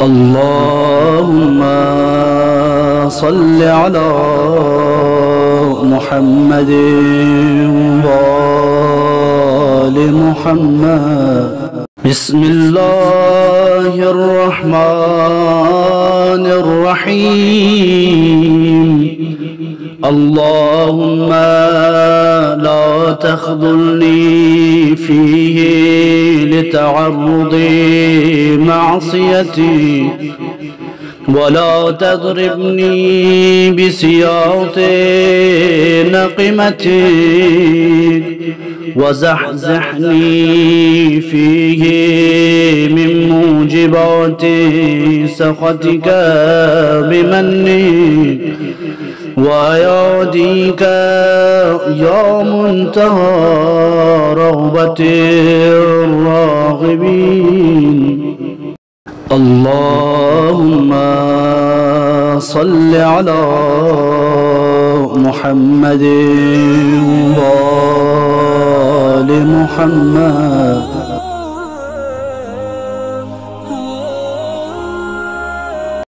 اللهم صل على محمد وآل محمد. بسم الله الرحمن الرحيم. اللهم لا تخذلني فيه لتعرض معصيتي، ولا تضربني بسياط نقمتك، وزحزحني فيه من موجبات سخطك بمنك وأياديك يا منتهى رغبة الراغبين. اللهم صل على محمد وآل محمد.